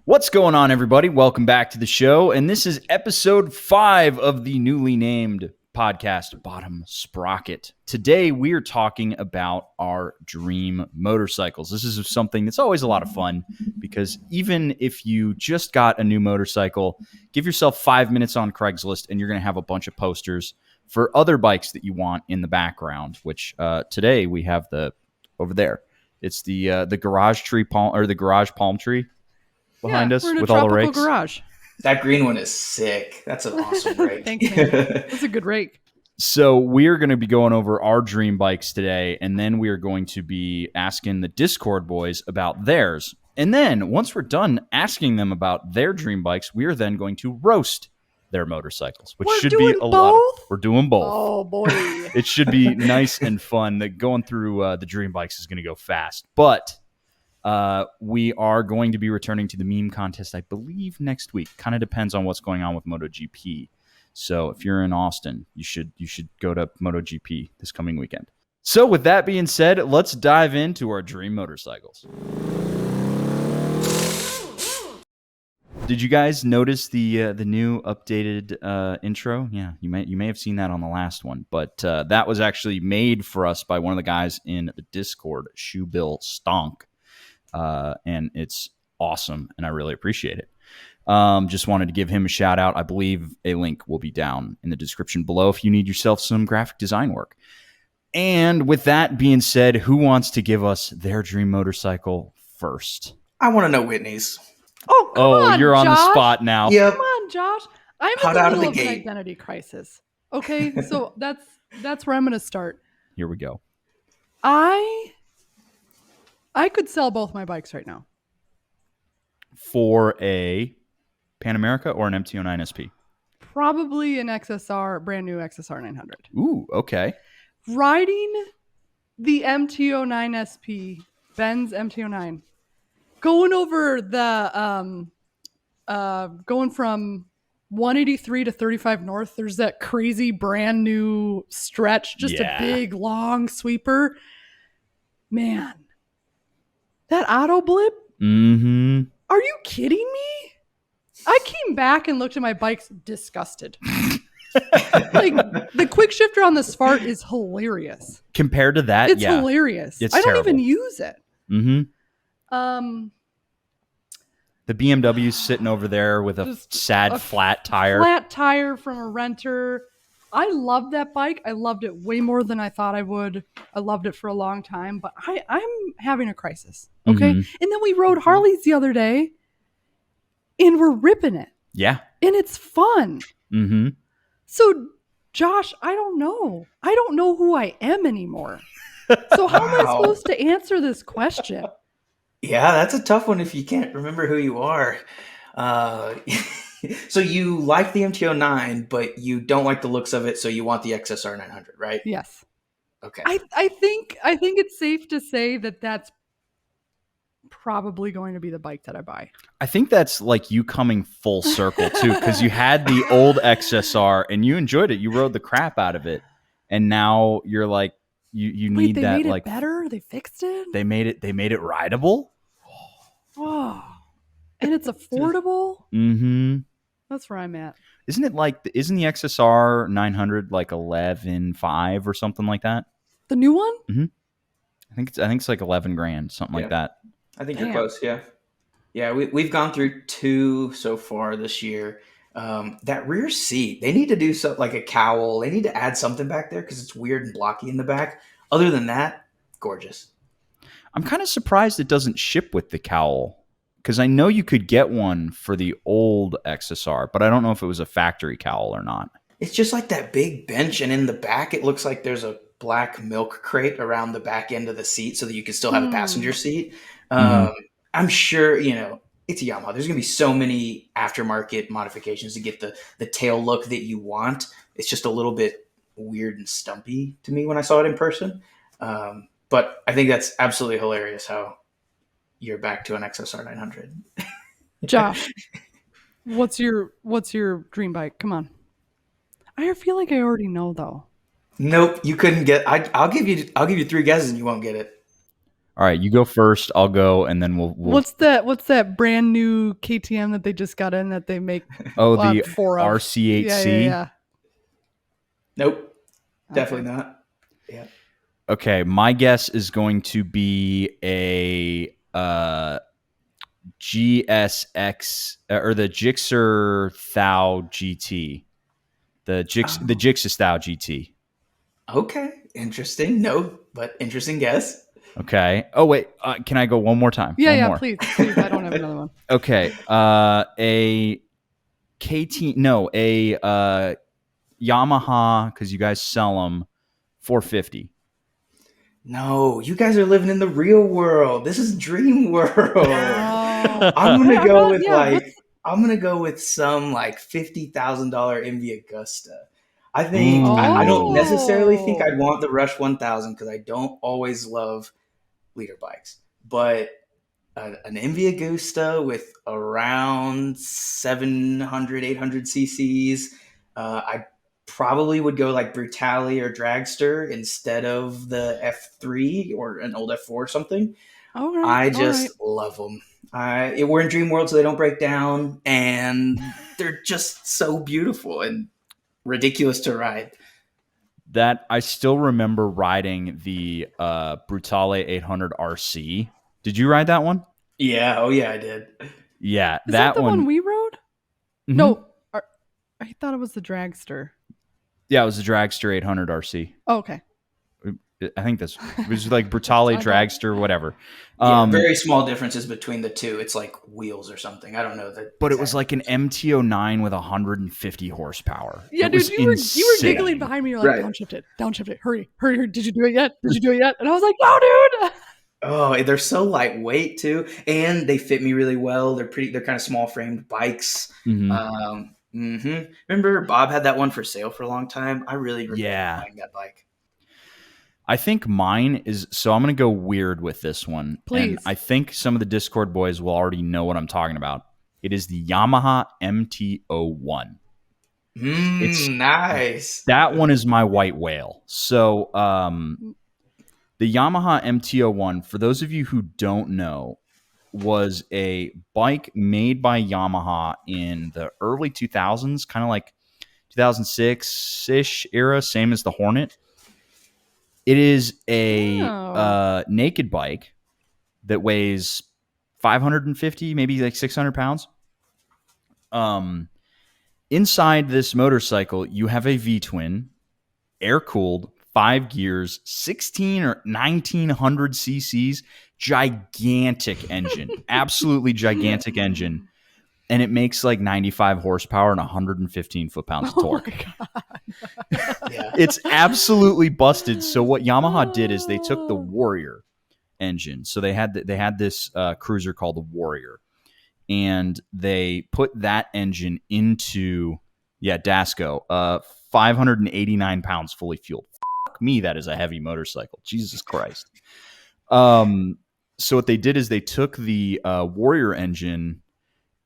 What's going on, everybody? Welcome back to the show. And this is episode 5 of the newly named podcast, Bottom Sprocket. Today, we are talking about our dream motorcycles. This is something that's always a lot of fun because even if you just got a new motorcycle, give yourself 5 minutes on Craigslist and you're going to have a bunch of posters for other bikes that you want in the background, which today we have over there. It's the garage palm tree behind us we're in a with all the tropical rakes. garage. That green one is sick. That's an awesome rake. Thanks, man. That's a good rake. So we're going to be going over our dream bikes today, and then we are going to be asking the Discord boys about theirs. And then once we're done asking them about their dream bikes, we are then going to roast their motorcycles, which should be a lot. We're doing both. Oh boy. It should be nice and fun. That going through the dream bikes is going to go fast, but we are going to be returning to the meme contest, I believe, next week. Kind of depends on what's going on with MotoGP. So if you're in Austin, you should go to MotoGP this coming weekend. So with that being said, let's dive into our dream motorcycles. Did you guys notice the new updated intro? Yeah, you may have seen that on the last one, but that was actually made for us by one of the guys in the Discord, Shoebill Stonk. And it's awesome, and I really appreciate it. Just wanted to give him a shout out. I believe a link will be down in the description below if you need yourself some graphic design work. And with that being said, who wants to give us their dream motorcycle first? I want to know Whitney's. Oh, come on, you're on Josh. the spot now. Yep. Come on, Josh. I'm Hot in the out of middle the of an gate. identity crisis. Okay, so that's where I'm going to start. Here we go. I could sell both my bikes right now. For a Pan America or an MT-09 SP? Probably an XSR, brand new XSR 900. Ooh, okay. Riding the MT-09 SP, Ben's MT-09, going over the going from 183 to 35 north, there's that crazy brand new stretch, just a big long sweeper. Man, that auto blip? Mm-hmm. Are you kidding me? I came back and looked at my bikes disgusted. Like, the quick shifter on the Spark is hilarious. Compared to that, It's hilarious. It's I don't terrible. even use it. Mm-hmm. The BMW's sitting over there with a Just sad flat tire. Flat tire from a renter. I love that bike. I loved it way more than I thought I would. I loved it for a long time, but I'm having a crisis. Okay. Mhm. And then we rode Harleys the other day and we're ripping it. Yeah. And it's fun. Mm-hmm. So, Josh, I don't know. I don't know who I am anymore. So how am I Wow. supposed to answer this question? Yeah, that's a tough one if you can't remember who you are. So you like the MT-09, but you don't like the looks of it, so you want the XSR 900, right? Yes. Okay. I think it's safe to say that that's probably going to be the bike that I buy. I think that's like you coming full circle too, because you had the old XSR and you enjoyed it. You rode the crap out of it, and now you're like, you Wait, need they that made like it better? They fixed it? they made it rideable. Oh. And it's affordable? Mm-hmm. That's where I'm at. Isn't the XSR 900 like 11.5 or something like that? The new one? I think it's like 11 grand, something like that. I think Damn. you're close, yeah. Yeah, we've gone through 2 so far this year. That rear seat, they need to do something like a cowl. They need to add something back there because it's weird and blocky in the back. Other than that, gorgeous. I'm kind of surprised it doesn't ship with the cowl, because I know you could get one for the old XSR, but I don't know if it was a factory cowl or not. It's just like that big bench, and in the back, it looks like there's a black milk crate around the back end of the seat so that you can still have a passenger seat. I'm sure, it's a Yamaha. There's going to be so many aftermarket modifications to get the tail look that you want. It's just a little bit weird and stumpy to me when I saw it in person. But I think that's absolutely hilarious how you're back to an XSR 900. Josh, what's your dream bike? Come on. I feel like I already know though. Nope, you couldn't get. I'll give you 3 guesses and you won't get it. All right, you go first. I'll go, and then we'll. What's that brand new KTM that they just got in that they make the 4 of? RC8C. Yeah. Nope, definitely not. Yeah. Okay, my guess is going to be a GSX or the Gixxer Thou GT, the Gixxer Thou GT. Okay, interesting. No, but interesting guess. Okay. Oh wait, can I go one more time? One more. Please. I don't have another one. Okay. A KT. No, a Yamaha, because you guys sell them, 450. No, you guys are living in the real world. This is dream world. Oh. I'm gonna go with yeah, I'm gonna go with some like $50,000 MV Agusta. I Ooh. think I don't necessarily think Oh. I'd want the Rush 1000 because I don't always love leader bikes, but an MV Agusta with around 700, 800 cc's. I probably would go like Brutale or Dragster instead of the F3 or an old F4 or something. All right. I just love them. We're in dream world, so they don't break down, and they're just so beautiful and ridiculous to ride. That I still remember riding the Brutale 800 RC. Did you ride that one? Yeah. Oh yeah, I did. Yeah, Is that the one we rode? Mhm. No, I thought it was the Dragster. Yeah, it was the Dragster 800 RC. Oh, okay. I think it was like Brutale, Dragster, whatever. Yeah, very small differences between the two. It's like wheels or something. I don't know that. But it was like an MT09 with 150 horsepower. Yeah, dude, you were giggling behind me. You're like, Right. downshift it, hurry. Did you do it yet? And I was like, no, dude. Oh, they're so lightweight too, and they fit me really well. They're kind of small framed bikes. Remember Bob had that one for sale for a long time. I really regret buying that bike. I think mine is, so I'm going to go weird with this one. Please. And I think some of the Discord boys will already know what I'm talking about. It is the Yamaha MT-01. Nice. That one is my white whale. So the Yamaha MT-01, for those of you who don't know, was a bike made by Yamaha in the early 2000s, kind of like 2006-ish era, same as the Hornet. It is a naked bike that weighs 550, maybe like 600 pounds. Inside this motorcycle, you have a V-twin, air-cooled, 5 gears, 16 or 1900 cc's, gigantic engine, absolutely gigantic engine. And it makes like 95 horsepower and 115 foot-pounds of torque. Oh my God. Yeah. It's absolutely busted. So what Yamaha did is they took the Warrior engine. So they had this cruiser called the Warrior, and they put that engine into Dasco, 589 pounds fully fueled. Fuck me, that is a heavy motorcycle. Jesus Christ. So what they did is they took the Warrior engine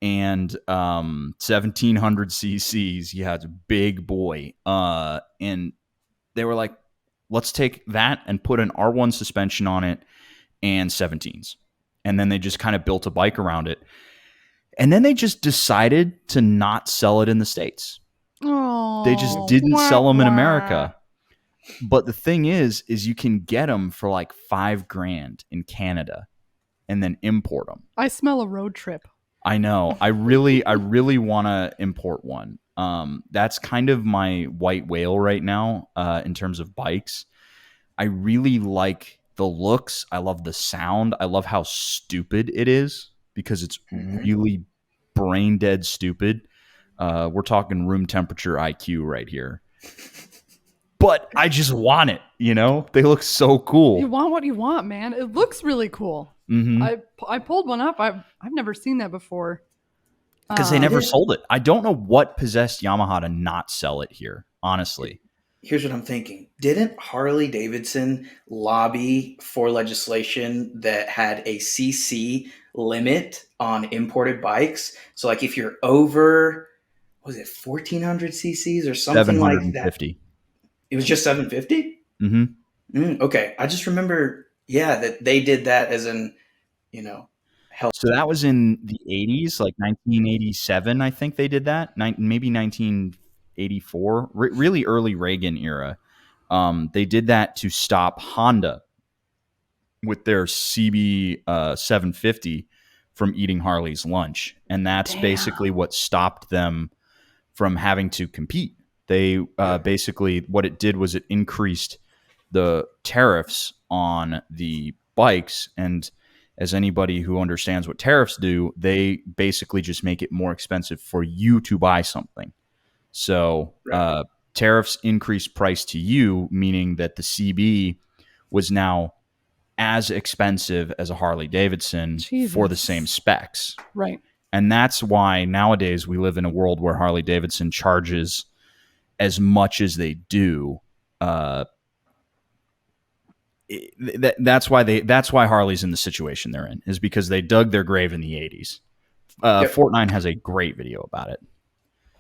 and 1700 cc's. Yeah, it's a big boy. And they were like, let's take that and put an R1 suspension on it and 17s. And then they just kind of built a bike around it. And then they just decided to not sell it in the States. Oh, They just didn't sell them in America. But the thing is you can get them for like $5,000 in Canada and then import them. I smell a road trip. I know. I really want to import one. That's kind of my white whale right now in terms of bikes. I really like the looks. I love the sound. I love how stupid it is because it's really brain dead stupid. We're talking room temperature IQ right here. But I just want it, you know? They look so cool. You want what you want, man. It looks really cool. Mm-hmm. I pulled one up. I've never seen that before. Because they never sold it. I don't know what possessed Yamaha to not sell it here, honestly. Here's what I'm thinking. Didn't Harley Davidson lobby for legislation that had a CC limit on imported bikes? So like if you're over, was it 1400 cc's or something like that? 750. It was just 750? Mm-hmm. Okay. I just remember Yeah, that they did that as an, you know, help. So that was in the 80s, like 1987, I think they did that. Maybe 1984, really early Reagan era. They did that to stop Honda with their CB 750 from eating Harley's lunch. And that's basically what stopped them from having to compete. They basically, what it did was it increased the tariffs on the bikes. And as anybody who understands what tariffs do, they basically just make it more expensive for you to buy something. So tariffs increase price to you, meaning that the CB was now as expensive as a Harley Davidson for the same specs. Right. And that's why nowadays we live in a world where Harley Davidson charges as much as they do. That's why Harley's in the situation they're in, is because they dug their grave in the 80s. Fortnite has a great video about it.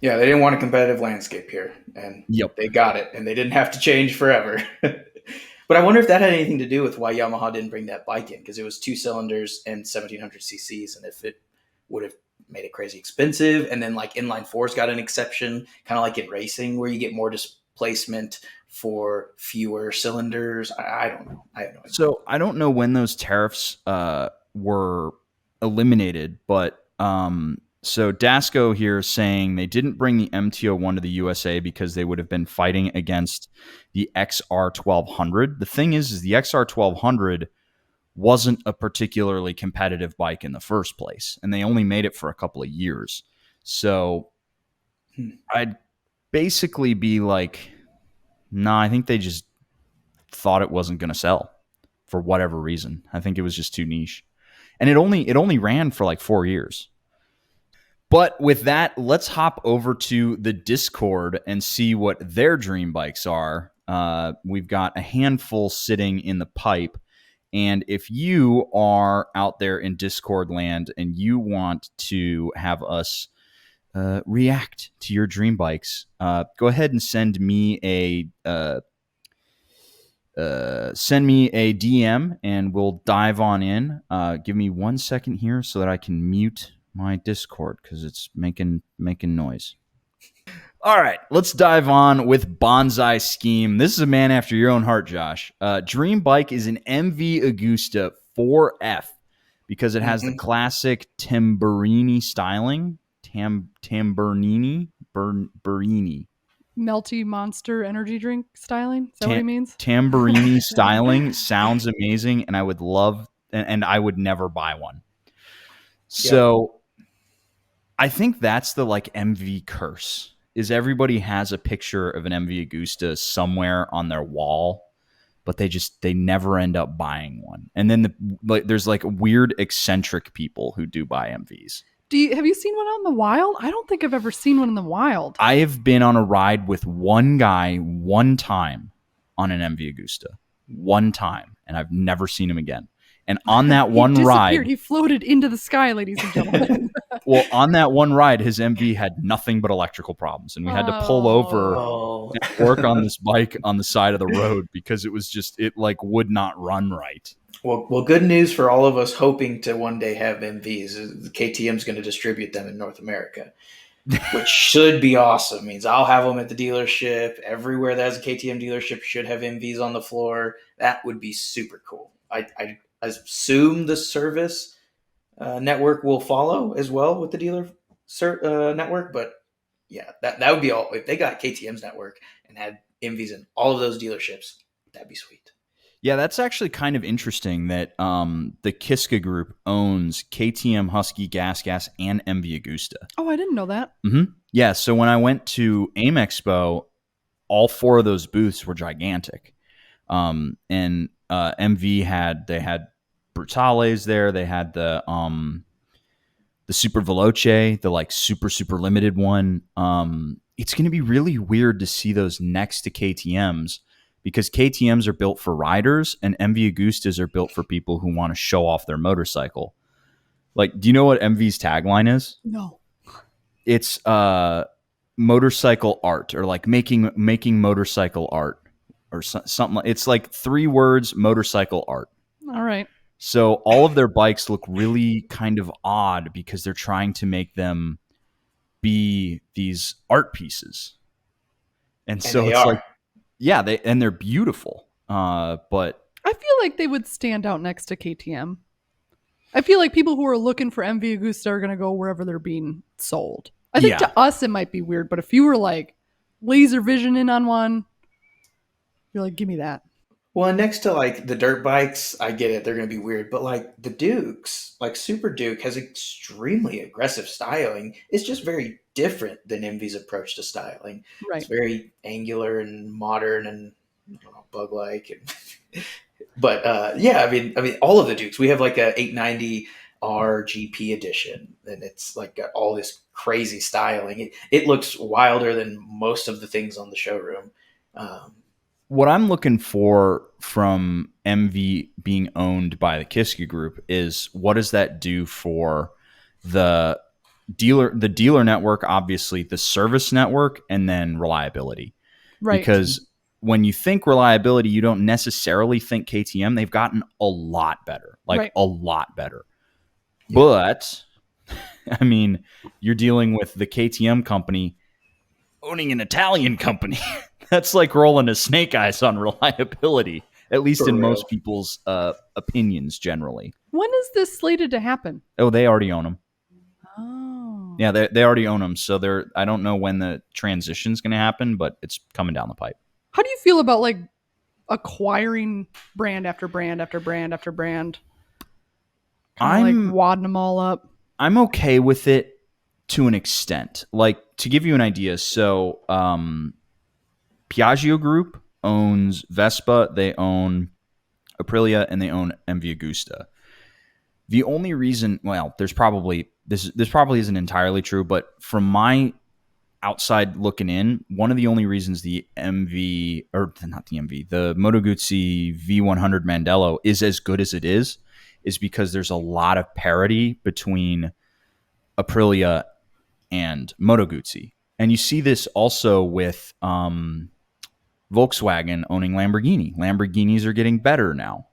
Yeah, they didn't want a competitive landscape here, and they got it, and they didn't have to change forever. But I wonder if that had anything to do with why Yamaha didn't bring that bike in, because it was 2 cylinders and 1700 cc's, and if it would have made it crazy expensive, and then like inline fours got an exception, kind of like in racing where you get more displacement for fewer cylinders. I don't know. I have no idea. So I don't know when those tariffs were eliminated, but so Dasco here is saying they didn't bring the MT-01 to the USA because they would have been fighting against the XR1200. The thing is the XR1200 wasn't a particularly competitive bike in the first place, and they only made it for a couple of years. So I'd basically be like, nah, I think they just thought it wasn't going to sell for whatever reason. I think it was just too niche. And it only ran for like 4 years. But with that, let's hop over to the Discord and see what their dream bikes are. We've got a handful sitting in the pipe. And if you are out there in Discord land and you want to have us react to your dream bikes, go ahead and send me a DM and we'll dive on in. Give me 1 second here so that I can mute my Discord because it's making noise. All right, let's dive on with Bonsai Scheme. This is a man after your own heart, Josh. Dream bike is an MV Agusta 4F because it has the classic Tamburini styling. Tamburini. Melty Monster energy drink styling. Is that what he means? Tamburini styling sounds amazing, and I would love, and I would never buy one. So I think that's the like MV curse, is everybody has a picture of an MV Agusta somewhere on their wall, but they never end up buying one. And then there's like weird eccentric people who do buy MVs. Have you seen one out in the wild? I don't think I've ever seen one in the wild. I have been on a ride with one guy one time on an MV Agusta. One time. And I've never seen him again. And on that one ride... He floated into the sky, ladies and gentlemen. Well, on that one ride, his MV had nothing but electrical problems. And we had to pull over and work on this bike on the side of the road because it was just... It like would not run right. Well, good news for all of us hoping to one day have MVs. KTM's going to distribute them in North America, which should be awesome. It means I'll have them at the dealership. Everywhere that has a KTM dealership should have MVs on the floor. That would be super cool. I assume the service network will follow as well with the dealer network. But yeah, that would be all. If they got KTM's network and had MVs in all of those dealerships, that'd be sweet. Yeah, that's actually kind of interesting that the Kiska Group owns KTM, Husky, Gas, and MV Agusta. Oh, I didn't know that. Mm-hmm. Yeah, so when I went to AIM Expo, all 4 of those booths were gigantic. And MV had Brutales there. They had the Super Veloce, the like super limited one. It's going to be really weird to see those next to KTM's. Because KTMs are built for riders and MV Agustas are built for people who want to show off their motorcycle. Like, do you know what MV's tagline is? No. It's motorcycle art, or like making motorcycle art, or something. It's like 3 words, motorcycle art. All right. So all of their bikes look really kind of odd because they're trying to make them be these art pieces. And And so they it's are. like, yeah, they're beautiful. But I feel like they would stand out next to KTM. I feel like people who are looking for MV Agusta are going to go wherever they're being sold. I think to us it might be weird, but if you were like laser vision in on one, you're like, give me that. Well, next to like the dirt bikes, I get it, they're going to be weird, but like the Dukes, like Super Duke has extremely aggressive styling. It's just very different than Envy's approach to styling. Right. It's very angular and modern and I don't know, bug-like. But yeah, I mean, all of the Dukes. We have like a 890R GP edition, and it's like got all this crazy styling. It looks wilder than most of the things on the showroom. what I'm looking for from MV being owned by the Kiska Group is what does that do for the dealer network, obviously the service network, and then reliability. Right. Because when you think reliability, you don't necessarily think KTM. They've gotten a lot better, like a lot better. Yeah. But I mean, you're dealing with the KTM company owning an Italian company. That's like rolling a snake eyes on reliability, at least in most people's opinions generally. When is this slated to happen? Oh, they already own them. Oh. Yeah, they already own them. So I don't know when the transition is going to happen, but it's coming down the pipe. How do you feel about like acquiring brand after brand after brand after brand? Like wadding them all up. I'm okay with it to an extent. Like, to give you an idea, so Piaggio Group owns Vespa, they own Aprilia, and they own MV Agusta. The only reason, well, there's probably this probably isn't entirely true, but from my outside looking in, one of the only reasons the MV, or not the MV, the Moto Guzzi V100 Mandello is as good as it is because there's a lot of parity between Aprilia and Moto Guzzi. And you see this also with Volkswagen owning Lamborghini. Lamborghinis are getting better now.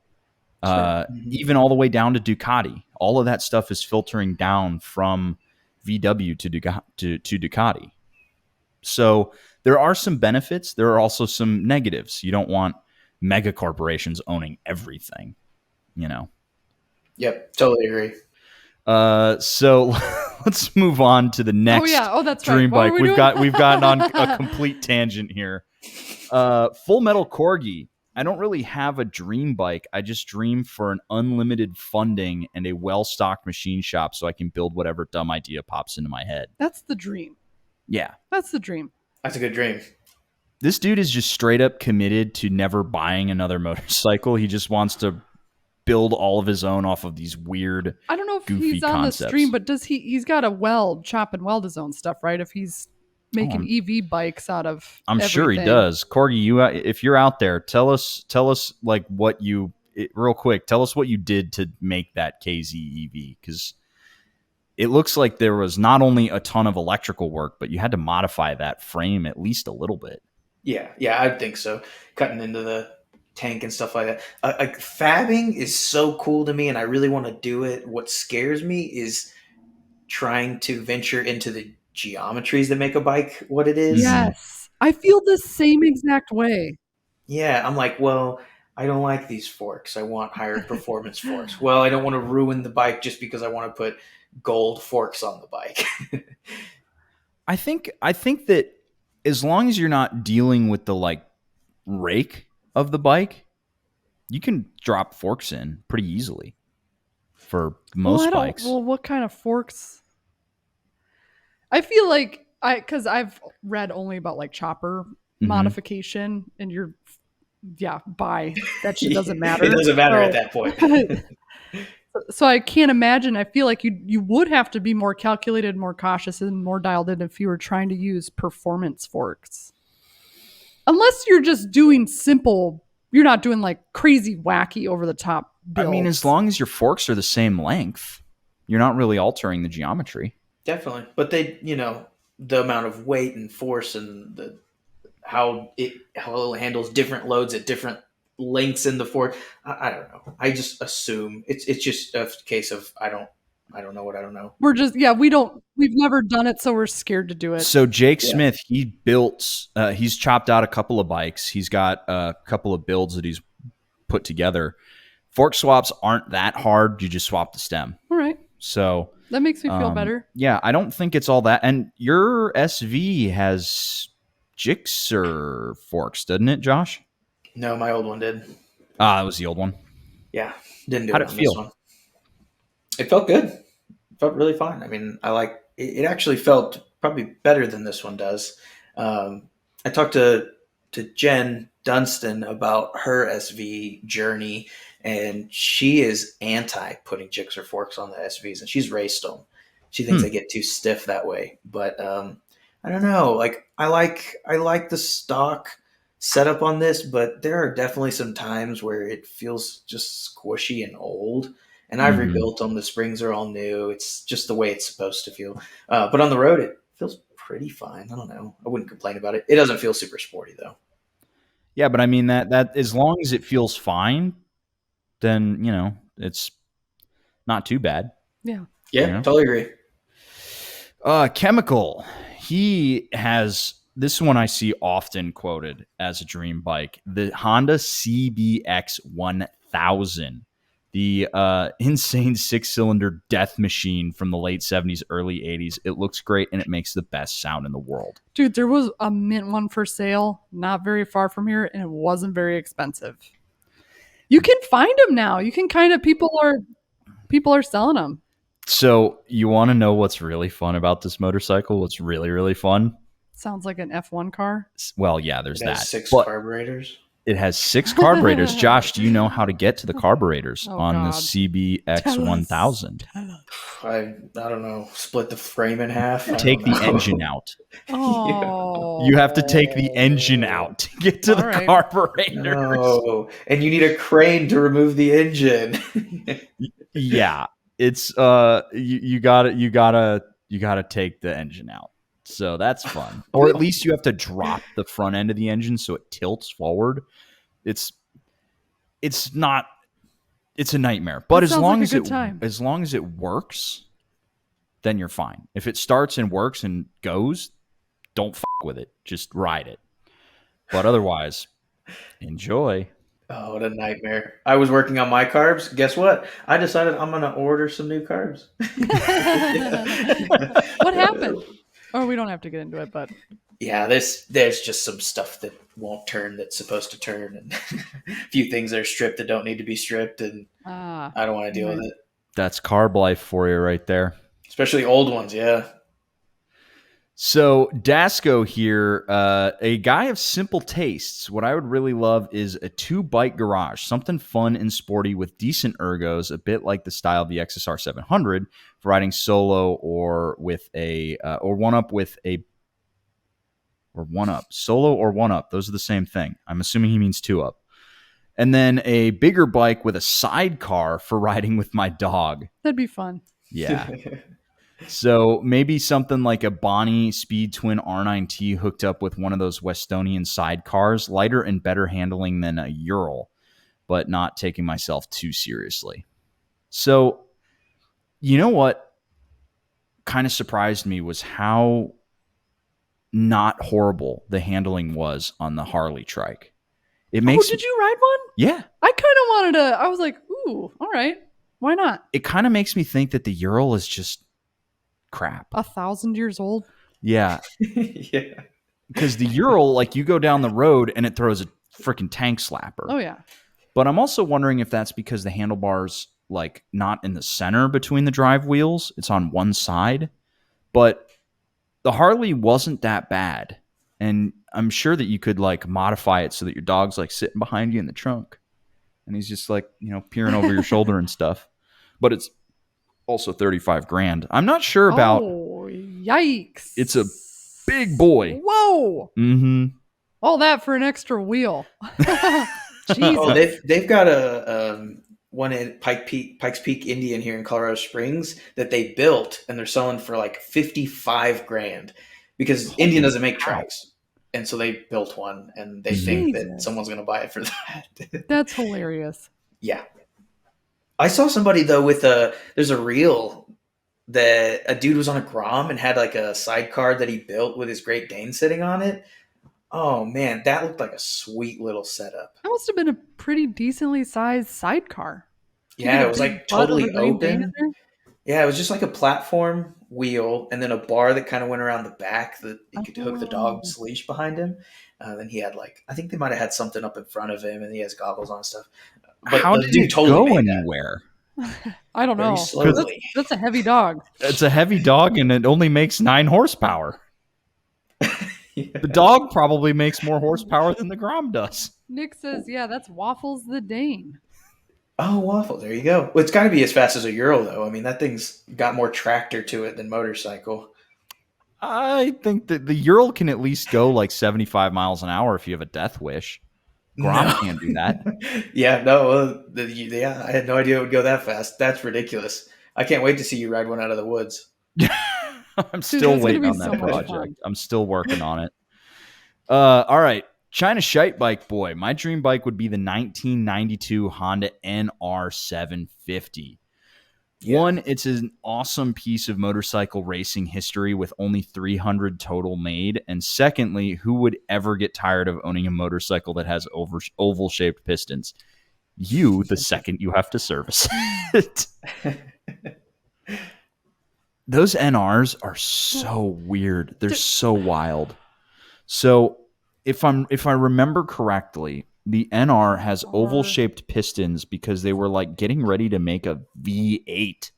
Even all the way down to Ducati. All of that stuff is filtering down from VW to Ducati. So there are some benefits. There are also some negatives. You don't want mega corporations owning everything, you know? Yep, totally agree. So let's move on to the next that's dream right. bike. We've gotten on a complete tangent here. Full Metal Corgi. I don't really have a dream bike. I just dream for an unlimited funding and a well-stocked machine shop so I can build whatever dumb idea pops into my head. That's the dream. Yeah. That's the dream. That's a good dream. This dude is just straight up committed to never buying another motorcycle. He just wants to build all of his own off of these weird, I don't know if goofy he's on concepts. the stream, but he's got to chop and weld his own stuff, right? If he's making EV bikes out of everything. Sure he does. Corgi, if you're out there, tell us like what real quick, tell us what you did to make that KZ EV, because it looks like there was not only a ton of electrical work, but you had to modify that frame at least a little bit. Yeah, I think so. Cutting into the tank and stuff like that. Like fabbing is so cool to me, and I really want to do it. What scares me is trying to venture into the geometries that make a bike what it is. Yes, I feel the same exact way. Yeah, I'm like, well, I don't like these forks. I want higher performance forks. Well, I don't want to ruin the bike just because I want to put gold forks on the bike. I think that as long as you're not dealing with the like rake of the bike, you can drop forks in pretty easily for most bikes. Well, what kind of forks? I feel like because I've read only about like chopper modification, and buy that shit doesn't matter. It doesn't matter at that point. So I can't imagine. I feel like you would have to be more calculated, more cautious, and more dialed in if you were trying to use performance forks. Unless you're just doing simple, you're not doing like crazy wacky over the top builds. I mean, as long as your forks are the same length, you're not really altering the geometry. Definitely. But they, the amount of weight and force and how it handles different loads at different links in the fork. I don't know. I just assume it's just a case of I don't know what I don't know. We're just we've never done it, so we're scared to do it. So Jake Yeah. Smith, he's chopped out a couple of bikes. He's got a couple of builds that he's put together. Fork swaps aren't that hard. You just swap the stem. All right. So That makes me feel better. Yeah, I don't think it's all that. And your SV has Gixxer forks, doesn't it, Josh? No, my old one did. That was the old one. Yeah, didn't do How'd it it on feel? this one. It felt good. It felt really fine. I mean, it actually felt probably better than this one does. I talked to Jen Dunstan about her SV journey, and she is anti putting Gixxer forks on the SVs, and she's raced them. She thinks they get too stiff that way. But I don't know. Like I like the stock setup on this, but there are definitely some times where it feels just squishy and old. And I've rebuilt them. The springs are all new. It's just the way it's supposed to feel. But on the road, it feels pretty fine. I don't know. I wouldn't complain about it. It doesn't feel super sporty though. Yeah, but I mean that as long as it feels fine, then it's not too bad. Yeah. Yeah, totally agree. Chemical. He has this one I see often quoted as a dream bike. The Honda CBX 1000. The insane 6-cylinder death machine from the late 70s, early 80s. It looks great, and it makes the best sound in the world. Dude, there was a mint one for sale not very far from here, and it wasn't very expensive. You can find them now. You can people are selling them. So you want to know what's really fun about this motorcycle? What's really, really fun? Sounds like an F1 car. Well, yeah, there's It that. has 6 But carburetors. it has 6 carburetors. Josh, do you know how to get to the carburetors on God. the CBX 1000? I don't know. Split the frame in half. Take the engine out. Oh. You have to take the engine out to get to the All right. carburetors. No, and you need a crane to remove the engine. Yeah, it's you gotta take the engine out. So that's fun. Or at least you have to drop the front end of the engine so it tilts forward. It's a nightmare. But That as sounds long like a as good time. as long as it works, then you're fine. If it starts and works and goes, don't fuck with it. Just ride it. But otherwise, enjoy. Oh, what a nightmare. I was working on my carbs. Guess what? I decided I'm going to order some new carbs. What happened? Oh, we don't have to get into it, but Yeah, there's just some stuff that won't turn that's supposed to turn, and a few things that are stripped that don't need to be stripped, and I don't want to deal with it. That's carb life for you right there. Especially old ones, yeah. So Dasco here, a guy of simple tastes. What I would really love is a 2-bike garage, something fun and sporty with decent ergos, a bit like the style of the XSR 700 for riding solo or with or one up. Solo or one up. Those are the same thing. I'm assuming he means 2 up. And then a bigger bike with a sidecar for riding with my dog. that'd be fun. Yeah. So maybe something like a Bonnie Speed Twin R9T hooked up with one of those Westonian sidecars, lighter and better handling than a Ural, but not taking myself too seriously. So, you know what kind of surprised me was how not horrible the handling was on the Harley trike. It makes did you ride one? Yeah. I kind of wanted to. I was like, ooh, all right. Why not? It kind of makes me think that the Ural is just crap. 1,000 years old. Yeah. Yeah. Because the Ural, like you go down the road and it throws a freaking tank slapper. Oh, yeah. But I'm also wondering if that's because the handlebars, like not in the center between the drive wheels. It's on one side. But the Harley wasn't that bad. And I'm sure that you could like modify it so that your dog's like sitting behind you in the trunk. And he's just like, peering over your shoulder and stuff. But it's also $35,000. I'm not sure about. Oh, yikes! It's a big boy. Whoa! Mm-hmm. All that for an extra wheel. Jesus. Oh, they've got a one in Pikes Peak, Indian here in Colorado Springs that they built, and they're selling for like $55,000 because Indian doesn't make trikes. and so they built one, and they think that Jesus. someone's going to buy it for that. That's hilarious. Yeah. I saw somebody though with there's a reel that a dude was on a Grom and had like a sidecar that he built with his Great Dane sitting on it. Oh man, that looked like a sweet little setup. That must have been a pretty decently sized sidecar. Did you Yeah, get it a was big like butt of totally a Great Dane in open. there? Yeah, it was just like a platform wheel and then a bar that kind of went around the back that you could hook the dog's leash behind him. Then he had like, I think they might have had something up in front of him, and he has goggles on and stuff. But How the did dude it totally go made that. anywhere? I don't Very know. slowly. That's a heavy dog. It's a heavy dog, and it only makes 9 horsepower. Yeah. The dog probably makes more horsepower than the Grom does. Nick says, yeah, that's Waffles the Dane. Oh, Waffle. There you go. Well, it's got to be as fast as a Ural, though. I mean, that thing's got more tractor to it than motorcycle. I think that the Ural can at least go like 75 miles an hour if you have a death wish. Grom No. can't do that. Yeah, no. I had no idea it would go that fast. That's ridiculous. I can't wait to see you ride one out of the woods. I'm still that's gonna waiting be on that so much project. fun. I'm still working on it. All right. China Shite Bike Boy. My dream bike would be the 1992 Honda NR750. Yeah. One, it's an awesome piece of motorcycle racing history with only 300 total made. And secondly, who would ever get tired of owning a motorcycle that has oval-shaped pistons? You, the second you have to service it. Those NRs are so weird. They're so wild. So if I remember correctly, the NR has oval-shaped pistons because they were like getting ready to make a V8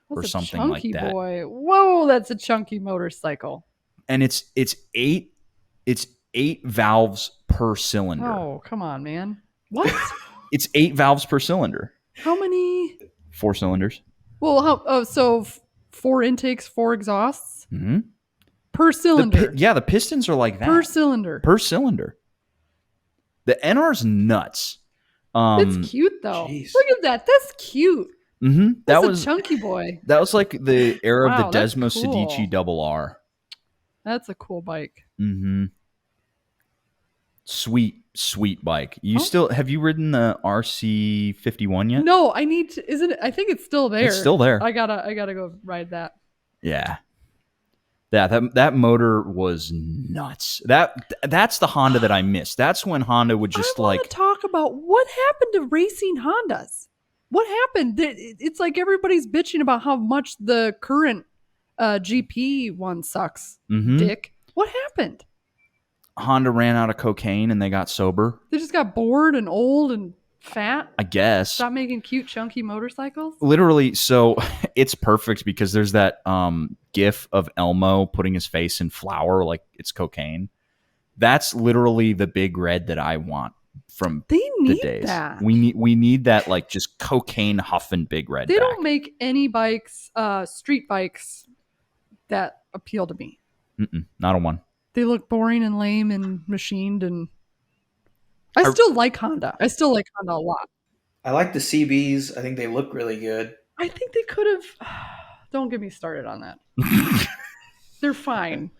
or That's a something chunky like that. boy. Whoa, that's a chunky motorcycle. And it's 8 valves per cylinder. Oh, come on, man. What? It's 8 valves per cylinder. How many? 4 cylinders. Well, so 4 intakes, 4 exhausts Mm-hmm. per cylinder. The pistons are like that. Per cylinder. Per cylinder. The NR's nuts. It's cute though. Jeez. Look at that. That's cute. Mm-hmm. That's a chunky boy. That was like the era Wow, of the that's Desmo cool. Sedici Double R. That's a cool bike. Mm-hmm. Sweet bike. Have you ridden the RC51 yet? No, I need to. Isn't it? I think it's still there. It's still there. I gotta go ride that. Yeah. That motor was nuts. That's the Honda that I missed. That's when Honda would just I want to talk about what happened to racing Hondas. What happened? It's like everybody's bitching about how much the current GP one sucks. Mhm. Dick, what happened? Honda ran out of cocaine and they got sober. They just got bored and old and fat. I guess. Stop making cute, chunky motorcycles. Literally, so it's perfect because there's that gif of Elmo putting his face in flour like it's cocaine. That's literally the big red that I want from They the need days. that. We need that like just cocaine huffing big red. They back. don't make any bikes, street bikes, that appeal to me. Not a one. They look boring and lame and machined, and I still like Honda. I still like Honda a lot. I like the CBs. I think they look really good. I think they could have. Don't get me started on that. They're fine.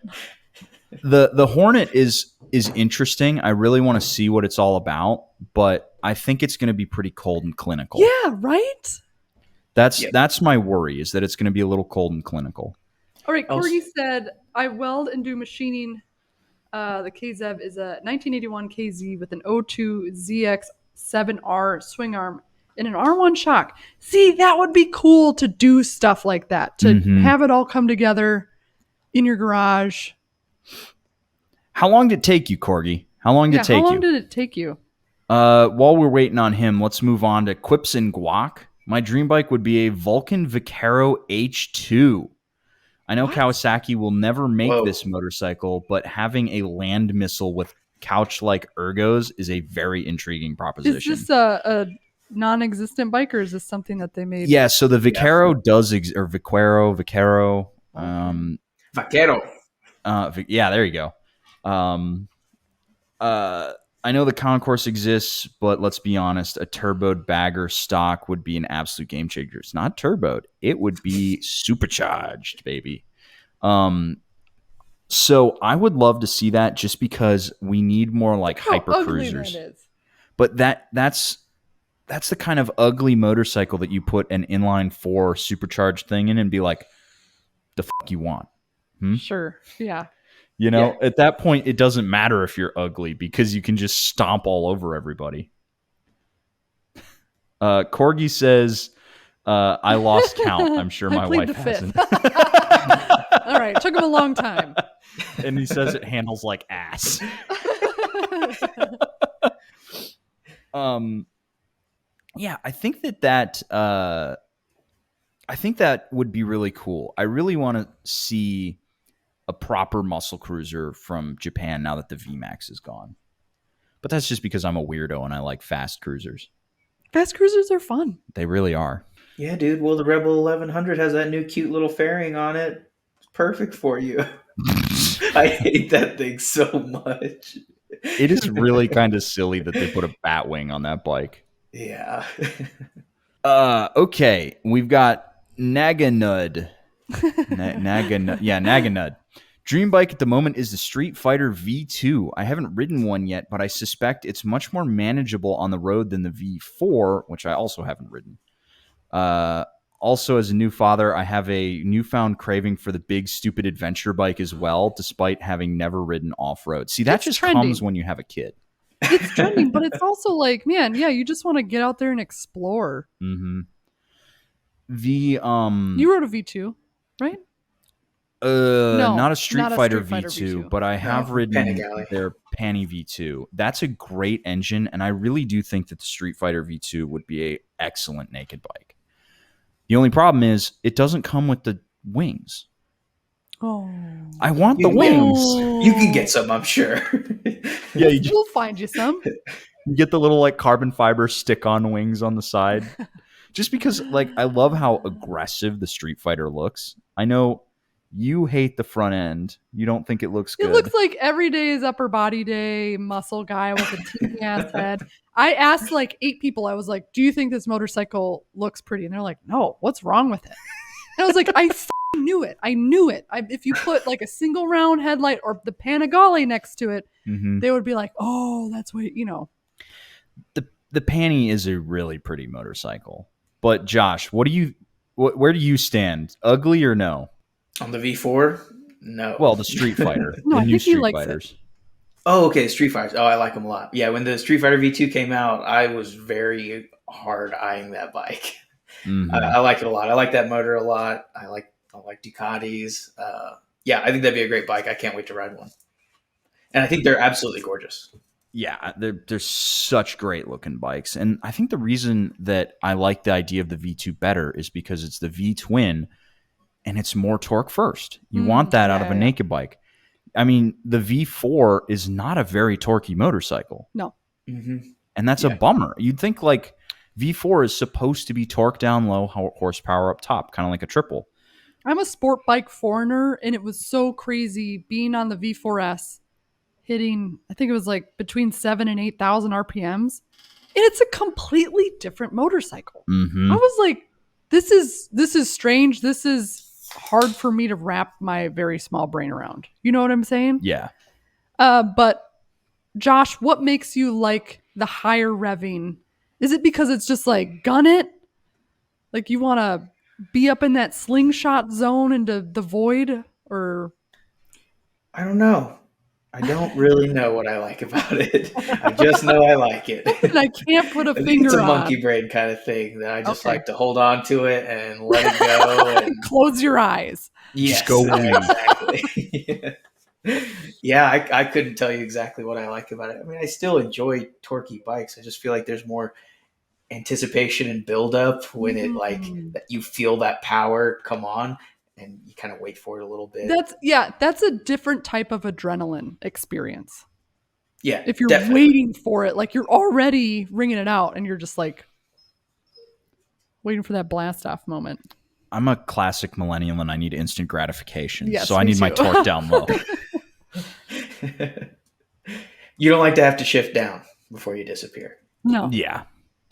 The Hornet is interesting. I really want to see what it's all about, but I think it's going to be pretty cold and clinical. Yeah, right? That's my worry, is that it's going to be a little cold and clinical. All right, Corgi said, I weld and do machining. The KZEV is a 1981 KZ with an 02 ZX7R swing arm and an R1 shock. See, that would be cool to do stuff like that, to have it all come together in your garage. How long did it take you, Corgi? How long did it take you? How long did it take you? While we're waiting on him, let's move on to Quips and Guac. My dream bike would be a Vulcan Vaquero H2. I know Kawasaki will never make this motorcycle, but having a land missile with couch-like ergos is a very intriguing proposition. Is this a non-existent bike, or is this something that they made? Yeah, so the Vaquero does or Vaquero. Vaquero. Yeah, there you go. I know the concourse exists, but let's be honest, a turboed bagger stock would be an absolute game changer. It's not turboed. It would be supercharged, baby. So I would love to see that just because we need more like How hyper ugly cruisers. that is. But that's the kind of ugly motorcycle that you put an inline 4 supercharged thing in and be like, the fuck you want? Sure. Yeah. You know, at that point, it doesn't matter if you're ugly because you can just stomp all over everybody. Corgi says, I lost count. I'm sure my wife hasn't. All right. Took him a long time. And he says it handles like ass. Yeah, I think that would be really cool. I really want to see a proper muscle cruiser from Japan now that the VMAX is gone. But that's just because I'm a weirdo and I like fast cruisers. Fast cruisers are fun. They really are. Yeah, dude. Well, the Rebel 1100 has that new cute little fairing on it. It's perfect for you. I hate that thing so much. It is really kind of silly that they put a bat wing on that bike. Yeah. Okay, we've got Naganud. Naganud. Yeah, Naganud. Dream bike at the moment is the Street Fighter V2. I haven't ridden one yet, but I suspect it's much more manageable on the road than the V4, which I also haven't ridden. Also, as a new father, I have a newfound craving for the big, stupid adventure bike as well, despite having never ridden off-road. See, that It's just trending. comes when you have a kid. It's trending, but it's also like, man, yeah, you just want to get out there and explore. Mm-hmm. You rode a V2, right? Not a Street not a Fighter Street Fighter V2, V2. but I have No, ridden Panigale. their Panny V2. That's a great engine, and I really do think that the Street Fighter V2 would be an excellent naked bike. The only problem is it doesn't come with the wings. Oh. I want the You- wings. You can get some, I'm sure. Yeah, We'll find you some. you get the little like carbon fiber stick-on wings on the side. Just because like I love how aggressive the Street Fighter looks. I know you hate the front end. You don't think it looks good. It looks like every day is upper body day, muscle guy with a teeny ass head. I asked like 8 people, I was like, do you think this motorcycle looks pretty? And they're like, no, what's wrong with it? And I was like, I knew it. I knew it. If you put like a single round headlight or the Panigale next to it, Mhm. they would be like, oh, that's what, The Panny is a really pretty motorcycle. But Josh, where do you stand? Ugly or no? On the V4? No. Well, the Street Fighter. No, the I new think he Street likes Fighters. Oh, okay. Street Fighters. Oh, I like them a lot. Yeah, when the Street Fighter V2 came out, I was very hard eyeing that bike. Mhm. I like it a lot. I like that motor a lot. I like Ducatis. Yeah, I think that'd be a great bike. I can't wait to ride one. And I think they're absolutely gorgeous. Yeah, they're such great looking bikes. And I think the reason that I like the idea of the V2 better is because it's the V-twin and it's more torque first. You want that out of a yeah. naked bike. I mean, the V4 is not a very torquey motorcycle. No. Mm-hmm. And that's a Yeah. bummer. You'd think like V4 is supposed to be torque down low, horsepower up top, kind of like a triple. I'm a sport bike foreigner, and it was so crazy being on the V4S, hitting, I think it was like between 7,000 and 8,000 RPMs. And it's a completely different motorcycle. Mm-hmm. I was like, this is strange. This is hard for me to wrap my very small brain around. You know what I'm saying? Yeah. But Josh, what makes you like the higher revving? Is it because it's just like gun it? Like you want to be up in that slingshot zone into the void? Or I don't know. I don't really know what I like about it. I just know I like it. and I can't put a I think finger it's a on. monkey brain kind of thing that I just Okay. like to hold on to it and let it go. And Close your eyes. yes, Just go wing. exactly. Yeah, I couldn't tell you exactly what I like about it. I mean, I still enjoy torquey bikes. I just feel like there's more anticipation and buildup when it like that you feel that power come on and you kind of wait for it a little bit. That's a different type of adrenaline experience. Yeah, If you're definitely. waiting for it, like you're already ringing it out and you're just like waiting for that blast off moment. I'm a classic millennial and I need instant gratification. Yes, so I me need my too. torque down low. You don't like to have to shift down before you disappear. No. Yeah.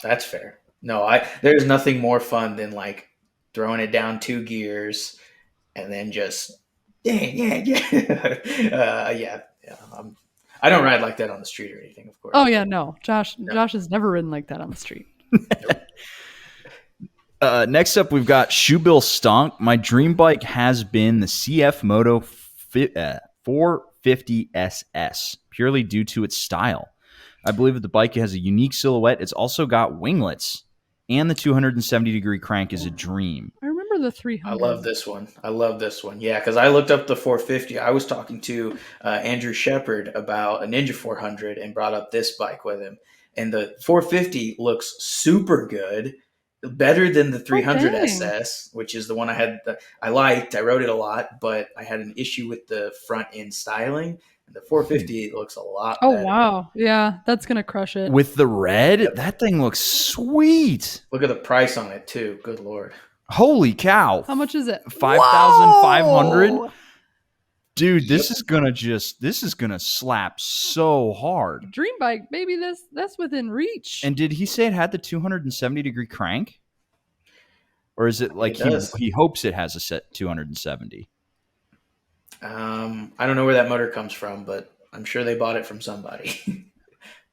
That's fair. No, there's nothing more fun than like throwing it down 2 gears and then just Yeah. I don't ride like that on the street or anything, of course. Oh yeah, no. Josh has never ridden like that on the street. Next up, we've got Shoebill Stonk. My dream bike has been the CF Moto 450 SS, purely due to its style. I believe that the bike has a unique silhouette. It's also got winglets, and the 270-degree crank is a dream. I remember the 300. I love this one. Yeah, because I looked up the 450. I was talking to Andrew Shepard about a Ninja 400 and brought up this bike with him. And the 450 looks super good, better than the 300 SS, which is the one I liked. I rode it a lot, but I had an issue with the front end styling. And the 450 looks a lot better. Oh, wow. Yeah, that's going to crush it. With the red, that thing looks sweet. Look at the price on it, too. Good Lord. Holy cow. How much is it? 5,500. Dude, this is gonna slap so hard. Dream bike, baby, that's within reach. And did he say it had the 270-degree crank? Or is it like he hopes it has a set 270? I don't know where that motor comes from, but I'm sure they bought it from somebody.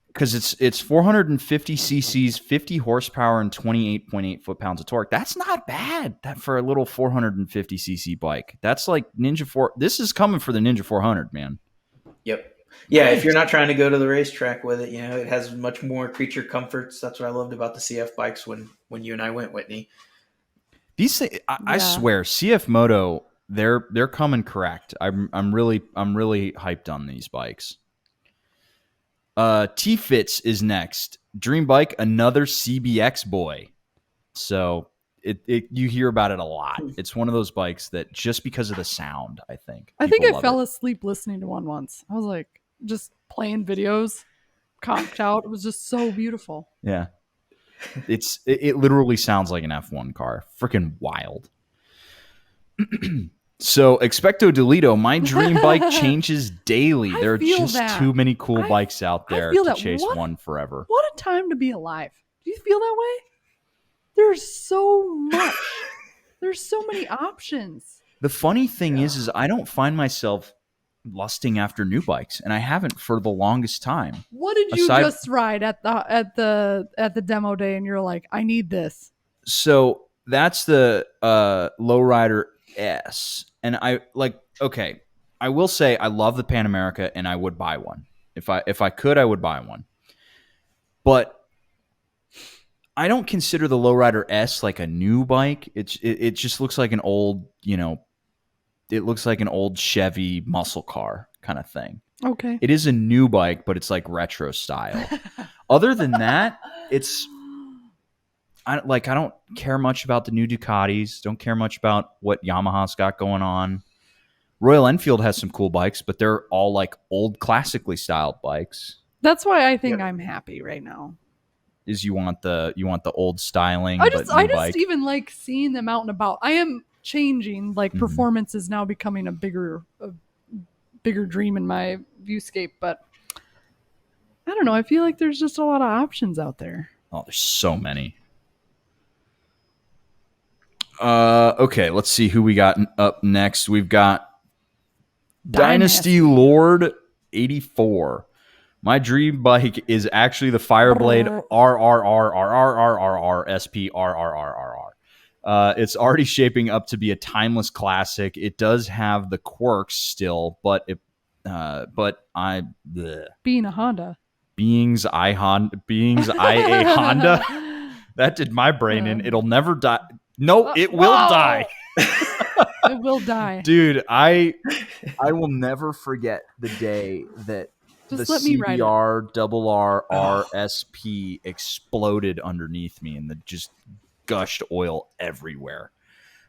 Because it's 450 cc's, 50 horsepower, and 28.8 foot-pounds of torque. That's not bad. That for a little 450 cc bike. That's like Ninja 4. This is coming for the Ninja 400, man. Yep. Yeah, if you're not trying to go to the racetrack with it, it has much more creature comforts. That's what I loved about the CF bikes when you and I went, Whitney. These things, I swear, CF Moto, they're coming correct. I'm really hyped on these bikes. T-Fits is next. Dream bike, another CBX boy. So you hear about it a lot. It's one of those bikes that just because of the sound, I think. I fell asleep listening to one once. I was like just playing videos, conked out. It was just so beautiful. Yeah. It literally sounds like an F1 car. Freaking wild. So, expecto delito, my dream bike changes daily. There are just too many cool bikes out there to chase one forever. What a time to be alive. Do you feel that way? There's so much. There's so many options. The funny thing is I don't find myself lusting after new bikes, and I haven't for the longest time. What did you just ride at the demo day and you're like, I need this? So, that's the Lowrider S. And I will say I love the Pan America and I would buy one. If I could, I would buy one. But I don't consider the Lowrider S like a new bike. It just looks like an old, it looks like an old Chevy muscle car kind of thing. Okay. It is a new bike, but it's like retro style. Other than that, I don't care much about the new Ducatis. Don't care much about what Yamaha's got going on. Royal Enfield has some cool bikes, but they're all like old classically styled bikes. That's why I think I'm happy right now. Is you want the old styling? I just even like seeing them out and about. I am changing. Like performance is now becoming a bigger dream in my viewscape. But I don't know. I feel like there's just a lot of options out there. Oh, there's so many. Okay, let's see who we got up next. We've got Dynasty Lord 84. My dream bike is actually the Fireblade RRRRRRRRSPRRRRR. It's already shaping up to be a timeless classic. It does have the quirks still, but being a Honda, beings IA Honda. That did my brain in. It'll never die. No, it will die. It will die. Dude, I will never forget the day that the CBR RRRSP exploded underneath me and just gushed oil everywhere.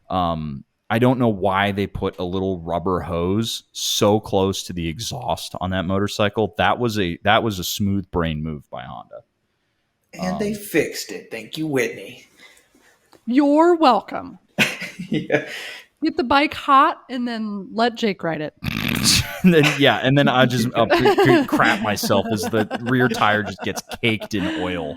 I don't know why they put a little rubber hose so close to the exhaust on that motorcycle. That was a smooth brain move by Honda. And they fixed it. Thank you, Whitney. You're welcome. Yeah. Get the bike hot and then let Jake ride it. and then I just crap myself as the rear tire just gets caked in oil.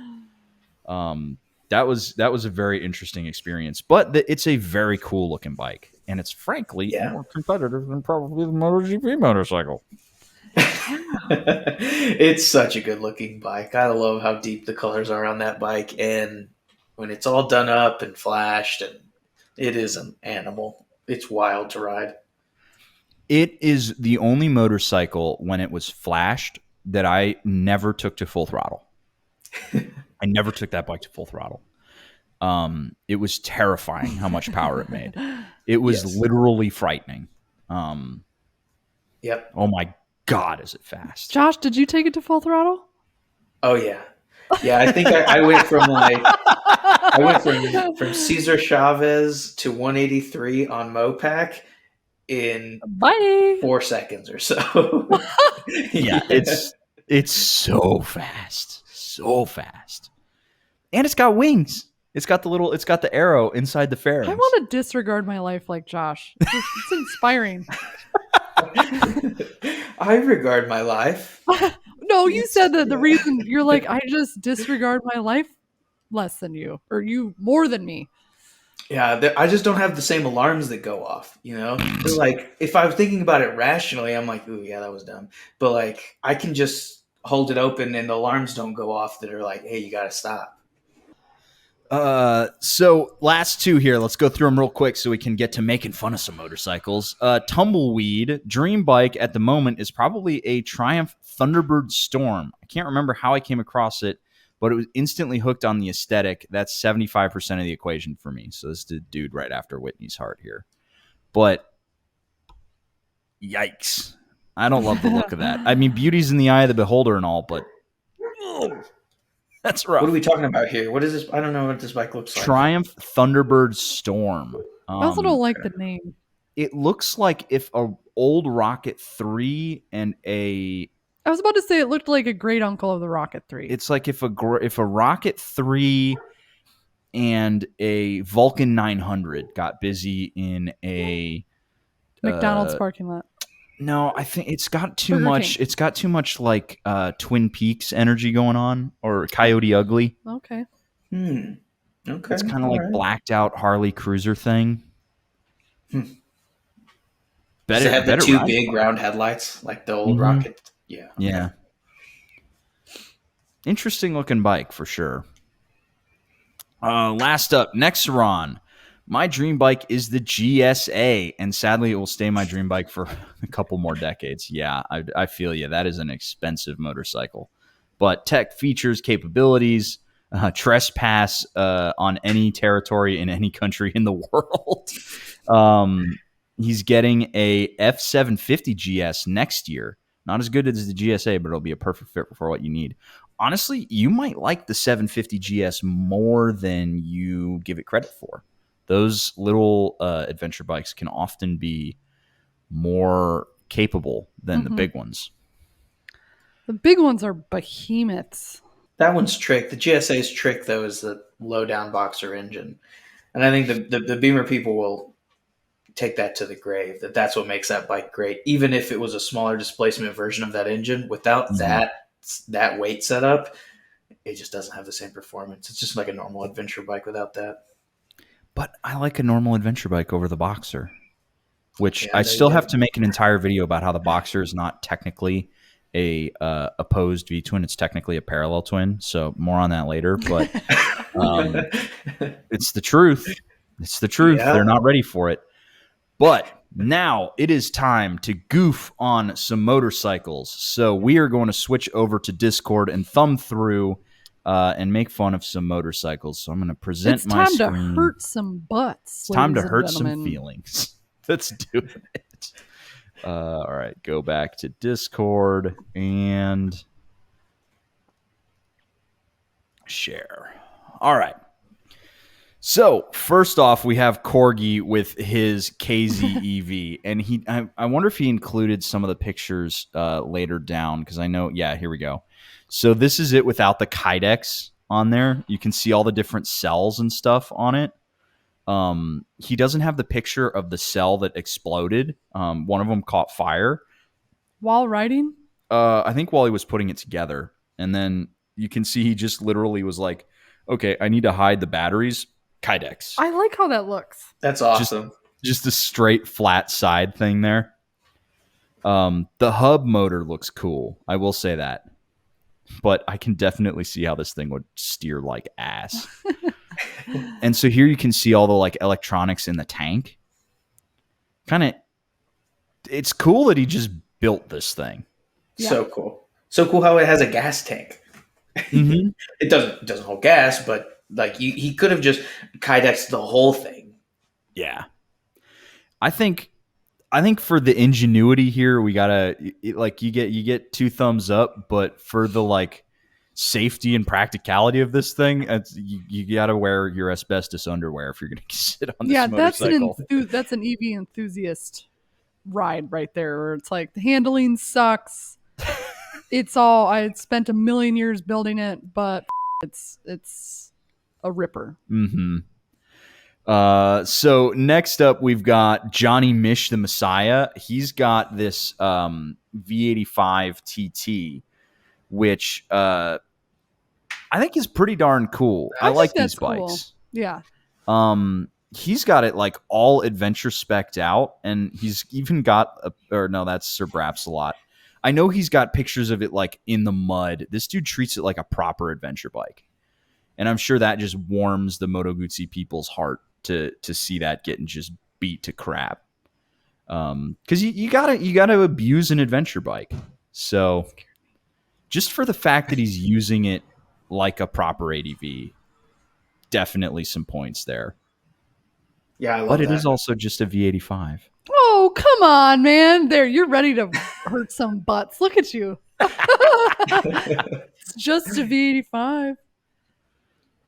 That was a very interesting experience, but it's a very cool looking bike. and it's frankly Yeah. more competitive than probably the MotoGP motorcycle. It's such a good looking bike. I love how deep the colors are on that bike, and when it's all done up and flashed, and it is an animal. It's wild to ride. It is the only motorcycle when it was flashed that I never took to full throttle. I never took that bike to full throttle. It was terrifying how much power it made. It was literally frightening. Yep. Oh my God, is it fast? Josh, did you take it to full throttle? Oh yeah. Yeah, I think I went from from Cesar Chavez to 183 on Mopac in Bye. 4 seconds or so. Yeah, it's so fast. So fast. And it's got wings. It's got the arrow inside the fairings. I want to disregard my life like Josh. It's inspiring. I regard my life. No, you said that the reason you're like, I just disregard my life less than you, or you more than me. Yeah, I just don't have the same alarms that go off, you know? So, like, if I was thinking about it rationally, I'm like, ooh, yeah, that was dumb. But, like, I can just hold it open and the alarms don't go off that are like, hey, you got to stop. So last two here, let's go through them real quick so we can get to making fun of some motorcycles. Tumbleweed dream bike at the moment is probably a Triumph Thunderbird Storm. I can't remember how I came across it, but it was instantly hooked on the aesthetic. That's 75% of the equation for me. So this is the dude right after Whitney's heart here. But yikes. I don't love the look of that. I mean, beauty's in the eye of the beholder and all, but that's rough. What are we talking about here? What is this? I don't know what this bike looks like. Triumph Thunderbird Storm. I also don't like the name. It looks like if a old Rocket 3 and a... I was about to say it looked like a great uncle of the Rocket 3. It's like if a Rocket 3 and a Vulcan 900 got busy in a... McDonald's parking lot. No, I think it's got too Burger much. King. It's got too much like Twin Peaks energy going on, or Coyote Ugly. Okay. Okay. It's kind of like blacked out Harley Cruiser thing. Does it have the two big round headlights like the old Rocket? Yeah. Okay. Yeah. Interesting looking bike for sure. Last up, Nexeron. My dream bike is the GSA, and sadly, it will stay my dream bike for a couple more decades. Yeah, I feel you. That is an expensive motorcycle. But tech features, capabilities, trespass on any territory in any country in the world. He's getting a F750 GS next year. Not as good as the GSA, but it'll be a perfect fit for what you need. Honestly, you might like the 750 GS more than you give it credit for. Those little adventure bikes can often be more capable than the big ones. The big ones are behemoths. That one's trick. The GSA's trick, though, is the low-down boxer engine. And I think the Beamer people will take that to the grave, that's what makes that bike great. Even if it was a smaller displacement version of that engine, without that weight setup, it just doesn't have the same performance. It's just like a normal adventure bike without that. But I like a normal adventure bike over the Boxer, which I still have to make an entire video about how the Boxer is not technically a opposed V-twin. It's technically a parallel twin. So more on that later. But it's the truth. It's the truth. Yeah. They're not ready for it. But now it is time to goof on some motorcycles. So we are going to switch over to Discord and thumb through and make fun of some motorcycles. So I'm going to present my screen. It's time to hurt some butts. It's time to hurt some feelings. Let's do it. All right, go back to Discord and share. All right. So first off, we have Corgi with his KZ EV, and I wonder if he included some of the pictures later down, because I know, yeah, here we go. So this is it without the Kydex on there. You can see all the different cells and stuff on it. He doesn't have the picture of the cell that exploded. One of them caught fire while riding. I think while he was putting it together, and then you can see he just literally was like, "Okay, I need to hide the batteries." Kydex. I like how that looks. That's awesome. Just a straight flat side thing there. The hub motor looks cool. I will say that. But I can definitely see how this thing would steer like ass. And so here you can see all the like electronics in the tank. It's cool that he just built this thing. Yeah. So cool. So cool how it has a gas tank. Mm-hmm. It doesn't hold gas, but like he could have just Kydexed the whole thing. Yeah. I think for the ingenuity here, we gotta like you get 2 thumbs up, but for the like safety and practicality of this thing, you gotta wear your asbestos underwear if you're gonna sit on this motorcycle. That's an EV enthusiast ride right there, where it's like the handling sucks. I had spent 1,000,000 years building it, but it's a ripper. Mm-hmm. So next up, we've got Johnny Mish the Messiah. He's got this V85 TT, which I think is pretty darn cool. I like these bikes. Cool. Yeah. He's got it like all adventure spec'd out, and he's even got that's Sir Braps a lot. I know he's got pictures of it like in the mud. This dude treats it like a proper adventure bike. And I'm sure that just warms the Moto Guzzi people's heart to see that getting just beat to crap. Because you gotta abuse an adventure bike. So just for the fact that he's using it like a proper ADV, definitely some points there. Yeah, I love but that. It is also just a V85. Oh, come on, man. There, you're ready to hurt some butts. Look at you. It's just a V85.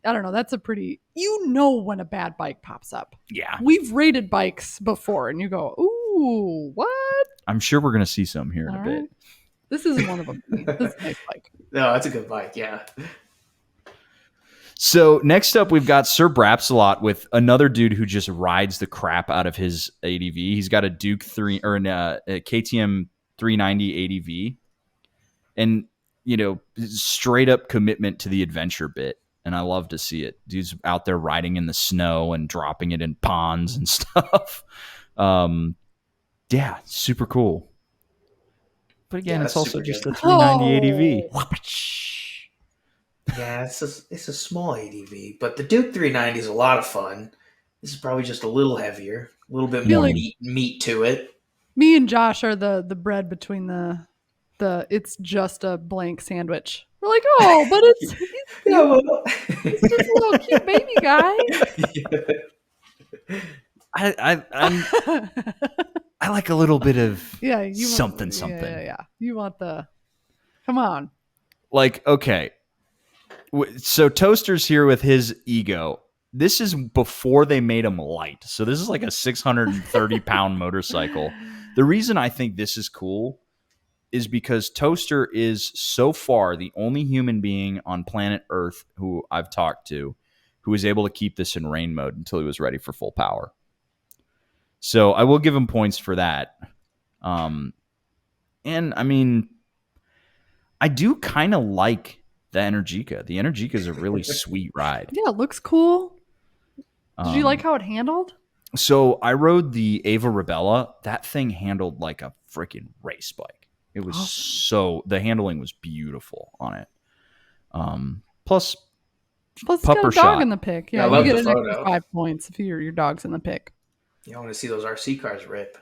I don't know. That's a pretty, when a bad bike pops up. Yeah. We've rated bikes before, and you go, ooh, what? I'm sure we're going to see some here in a bit. This isn't one of them. This is a nice bike. No, that's a good bike. Yeah. So next up, we've got Sir Brapsalot with another dude who just rides the crap out of his ADV. He's got a Duke 3 or a KTM 390 ADV, and straight up commitment to the adventure bit. And I love to see it. Dude's out there riding in the snow and dropping it in ponds and stuff. Yeah, super cool. But again, it's also just a 390 ADV. Yeah, it's a small ADV, but the Duke 390 is a lot of fun. This is probably just a little heavier, a little bit more meat to it. Me and Josh are the bread between the it's just a blank sandwich. We're like, oh, but it's it's just a little cute baby guy. I like a little bit of something. Yeah. You want come on. Like, okay. So Toaster's here with his ego. This is before they made him light. So this is like a 630-pound motorcycle. The reason I think this is cool is because Toaster is so far the only human being on planet Earth who I've talked to who was able to keep this in rain mode until he was ready for full power. So I will give him points for that. And I mean, I do kind of like the Energica. The Energica is a really sweet ride. Yeah, it looks cool. Did you like how it handled? So I rode the Ava Rebella. That thing handled like a freaking race bike. It was the handling was beautiful on it. Plus it's got a dog in the pick. Yeah, you get an extra 5 points if your dog's in the pick. You don't want to see those RC cars rip.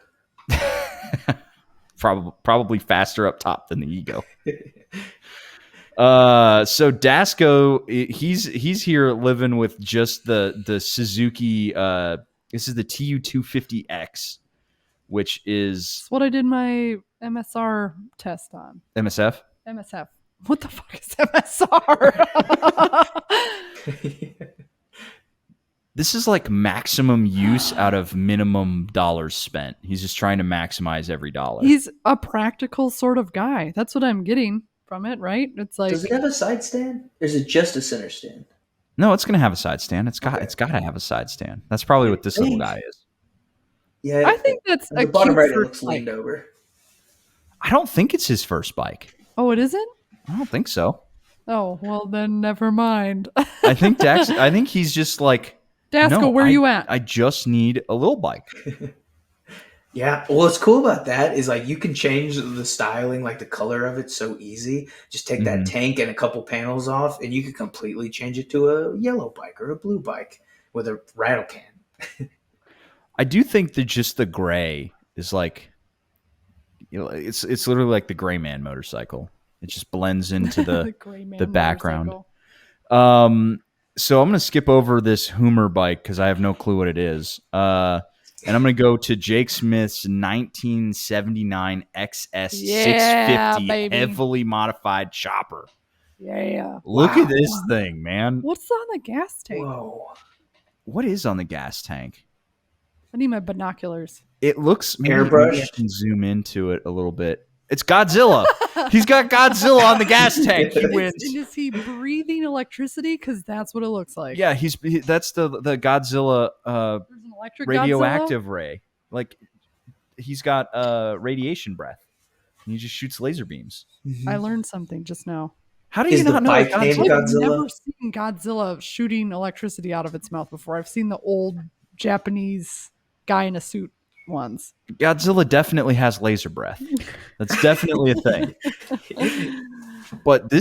Probably faster up top than the Ego. So Dasco, he's here living with just the Suzuki. This is the TU250X, which is that's what I did my MSR test on. MSF. What the fuck is MSR? This is like maximum use out of minimum dollars spent. He's just trying to maximize every dollar. He's a practical sort of guy. That's what I'm getting from it, right? It's like, does it have a side stand? Or is it just a center stand? No, it's gonna have a side stand. It's got to have a side stand. That's probably what this little guy is. Yeah, I think that's the bottom right. It looks leaned over. I don't think it's his first bike. Oh, it isn't? I don't think so. Oh, well then never mind. I think he's just like Dasco, where you at? I just need a little bike. Yeah. Well, what's cool about that is like you can change the styling, like the color of it, so easy. Just take that Mhm. tank and a couple panels off, and you can completely change it to a yellow bike or a blue bike with a rattle can. I do think that just the gray is like, it's literally like the gray man motorcycle. It just blends into The gray man the background. motorcycle. So I'm gonna skip over this Hummer bike because I have no clue what it is. And I'm gonna go to Jake Smith's 1979 XS Yeah, 650 baby. heavily modified chopper. Yeah. Look Wow. at this thing, man. What's on the gas tank? Whoa. What is on the gas tank? I need my binoculars. It looks maybe I Airbrush? can zoom into it a little bit. It's Godzilla. He's got Godzilla on the gas tank. He wins. And is he breathing electricity? Because that's what it looks like. Yeah, that's the Godzilla There's an electric radioactive Godzilla? ray. Like he's got radiation breath. And he just shoots laser beams. I learned something just now. How do Is you the not know bike it's named Godzilla? I've Godzilla? never seen Godzilla shooting electricity out of its mouth before. I've seen the old Japanese guy in a suit ones. Godzilla definitely has laser breath. That's definitely a thing. But the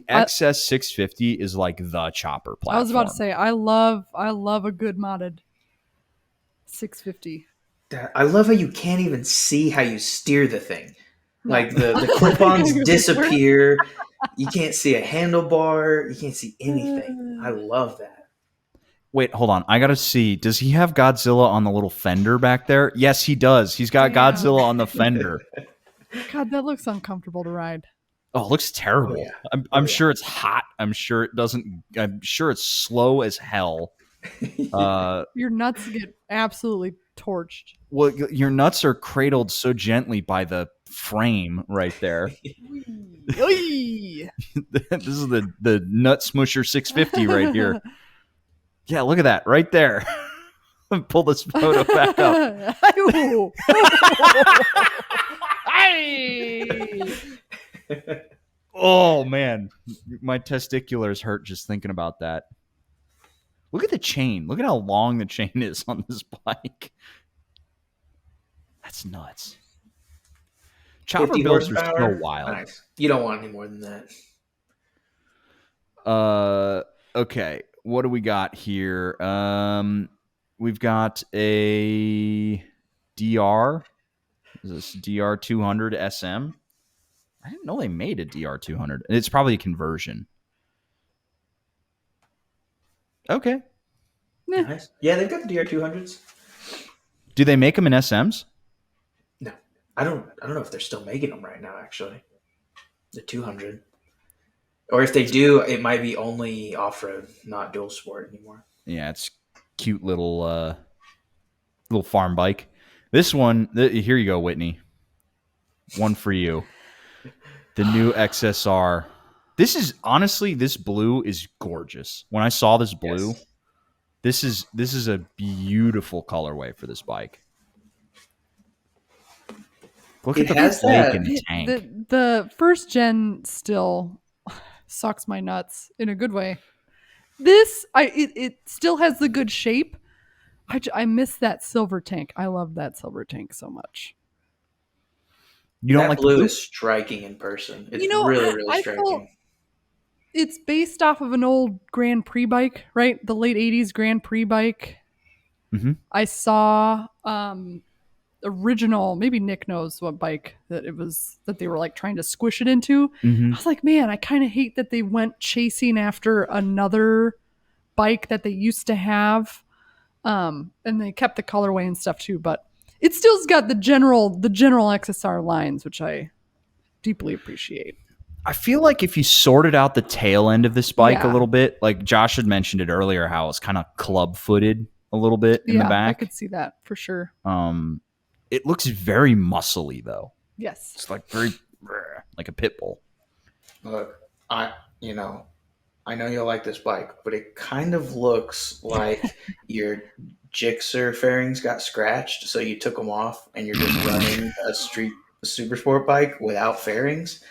XS 650 is like the chopper platform. I was about to say I love a good modded 650. I love how you can't even see how you steer the thing. No. Like the clip-ons disappear. You can't see a handlebar. You can't see anything. I love that. Wait, hold on. I gotta see. Does he have Godzilla on the little fender back there? Yes, he does. He's got Damn. Godzilla on the fender. God, that looks uncomfortable to ride. Oh, it looks terrible. Oh, yeah. I'm yeah. sure it's hot. I'm sure it doesn't. I'm sure it's slow as hell. Your nuts get absolutely torched. Well, your nuts are cradled so gently by the frame right there. Oy! This is the Nut Smusher 650 right here. Yeah, look at that right there. Pull this photo back up. Ooh. Hey! Oh man, my testiculars hurt just thinking about that. Look at the chain. Look at how long the chain is on this bike. That's nuts. Chopper 50 builds are horsepower. so wild. Nice. You don't want any more than that. Okay. What do we got here? We've got a DR. Is this DR 200 SM? I didn't know they made a DR 200. It's probably a conversion. Okay. Nice. Yeah, they've got the DR200s. Do they make them in SMs? No, I don't know if they're still making them right now. Actually, the 200, or if they do, it might be only off road, not dual sport anymore. Yeah, it's cute little farm bike. This one, here you go, Whitney. One for you. The new XSR. This is honestly, this blue is gorgeous. When I saw this blue, Yes. this is a beautiful colorway for this bike. Look It at the has flake that- in the tank. The first gen still sucks my nuts in a good way. It still has the good shape. I miss that silver tank. I love that silver tank so much. You don't that like blue the blue? is striking in person. It's You know, really I striking. felt- It's based off of an old Grand Prix bike, right? The late 80s Grand Prix bike. Mhm. I saw original, maybe Nick knows what bike that it was that they were like trying to squish it into. Mhm. I was like, man, I kind of hate that they went chasing after another bike that they used to have. And they kept the colorway and stuff too, but it still's got the general XSR lines, which I deeply appreciate. I feel like if you sorted out the tail end of this bike a Yeah. little bit, like Josh had mentioned it earlier, how it's kind of club-footed a little bit in the I back. could see that for sure. It looks very muscly though. Yes. It's like very like a pit bull. Look, I know you'll like this bike, but it kind of looks like your Gixxer fairings got scratched, so you took them off and you're just running a street super sport bike without fairings.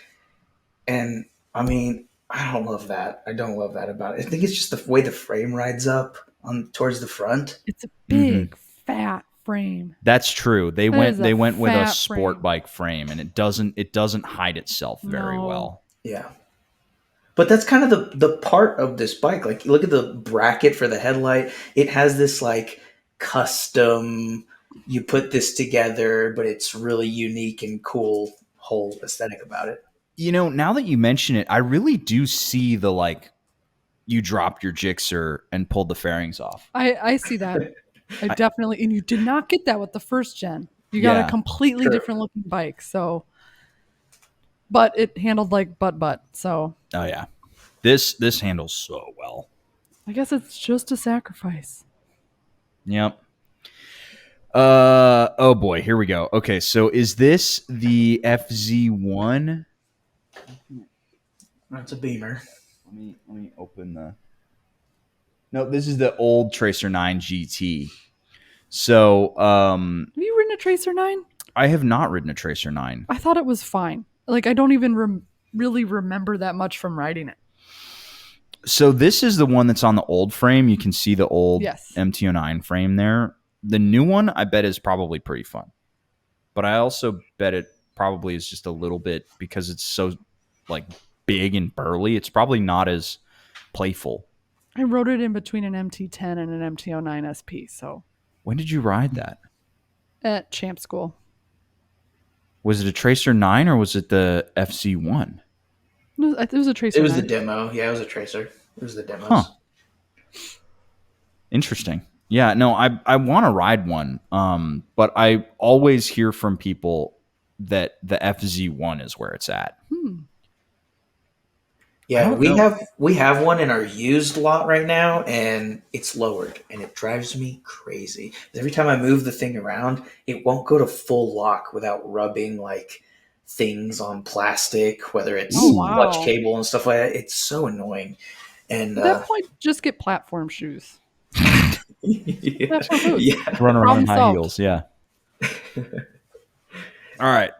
And I mean, I don't love that. I don't love that about it. I think it's just the way the frame rides up on towards the front. It's a Mm-hmm. big, fat frame. That's true. They That is went a with a fat sport frame. bike frame, and it doesn't hide itself very No. well. Yeah. But that's kind of the part of this bike. Like, look at the bracket for the headlight. It has this like custom. You put this together, but it's really unique and cool whole aesthetic about it. You know, now that you mention it, I really do see the like you dropped your Gixxer and pulled the fairings off. I see that. I definitely, and you did not get that with the first gen. You got Yeah. a completely Sure. different looking bike. So, but it handled like butt. So Oh yeah, this handles so well. I guess it's just a sacrifice. Yep. Oh boy, here we go. Okay, so is this the FZ1? That's a Beamer. Let me open the. No, this is the old Tracer 9 GT. So, Have you ridden a Tracer 9? I have not ridden a Tracer 9. I thought it was fine. Like, I don't even really remember that much from riding it. So this is the one that's on the old frame. You can see the old Yes. MT09 frame there. The new one, I bet, is probably pretty fun. But I also bet it probably is just a little bit, because it's so like big and burly, it's probably not as playful. I rode it in between an MT10 and an MT09 SP. So When did you ride that? at champ school. Was it a Tracer 9 or was it the FC1? It was a Tracer It was 9. the demo. Yeah, it was a Tracer. It was the demos. Huh. Interesting. Yeah, no, I want to ride one, but I always hear from people that the FZ1 is where it's at. I Yeah, don't we know. have one in our used lot right now, and it's lowered, and it drives me crazy. Every time I move the thing around, it won't go to full lock without rubbing like things on plastic, whether it's Oh, wow. clutch cable and stuff like that. It's so annoying. And At that point, just get platform shoes. yeah, Platform boots. yeah. Run around in Problem high solved. heels, yeah. All right.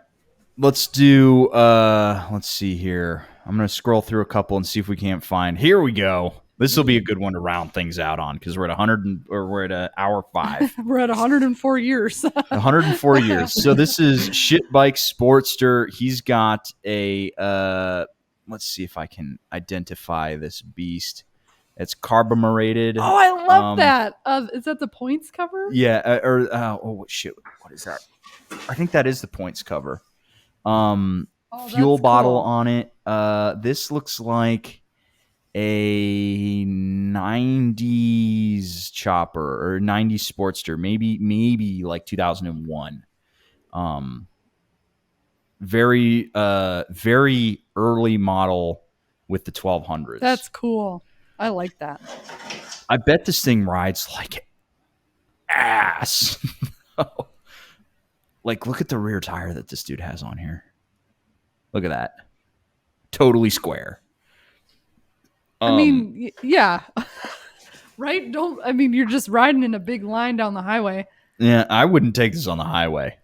Let's do let's see here. I'm going to scroll through a couple and see if we can't find. Here we go. This will be a good one to round things out on, because we're at 100 or we're at an hour 5. We're at 104 years. 104 years. So this is Shit Bike Sportster. He's got a let's see if I can identify this beast. It's carbureted. Oh, I love that. Is that the points cover? Yeah, oh shit. What is that? I think that is the points cover. Fuel that's bottle cool. on it. This looks like a 90s chopper or 90s Sportster, maybe like 2001. Very early model with the 1200s. That's cool. I like that. I bet this thing rides like ass. Like, look at the rear tire that this dude has on here. Look at that. Totally square. I mean, yeah. Right? You're just riding in a big line down the highway. Yeah, I wouldn't take this on the highway.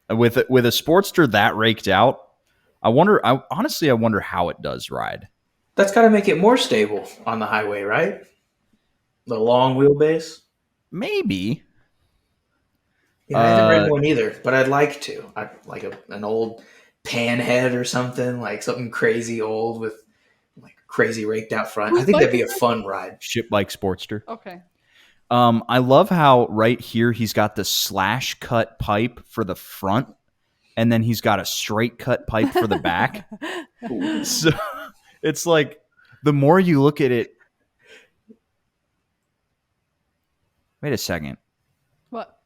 With a Sportster that raked out, I wonder how it does ride. That's got to make it more stable on the highway, right? The long wheelbase. Maybe. Yeah, I haven't ridden one either, but I'd like to. I like an old panhead or something, like something crazy old with like crazy raked out front. Whose I think bike that'd be a is it? fun ride. Ship Bike Sportster. Okay. I love how right here he's got the slash cut pipe for the front, and then he's got a straight cut pipe for the back. So it's like, the more you look at it. Wait a second. What?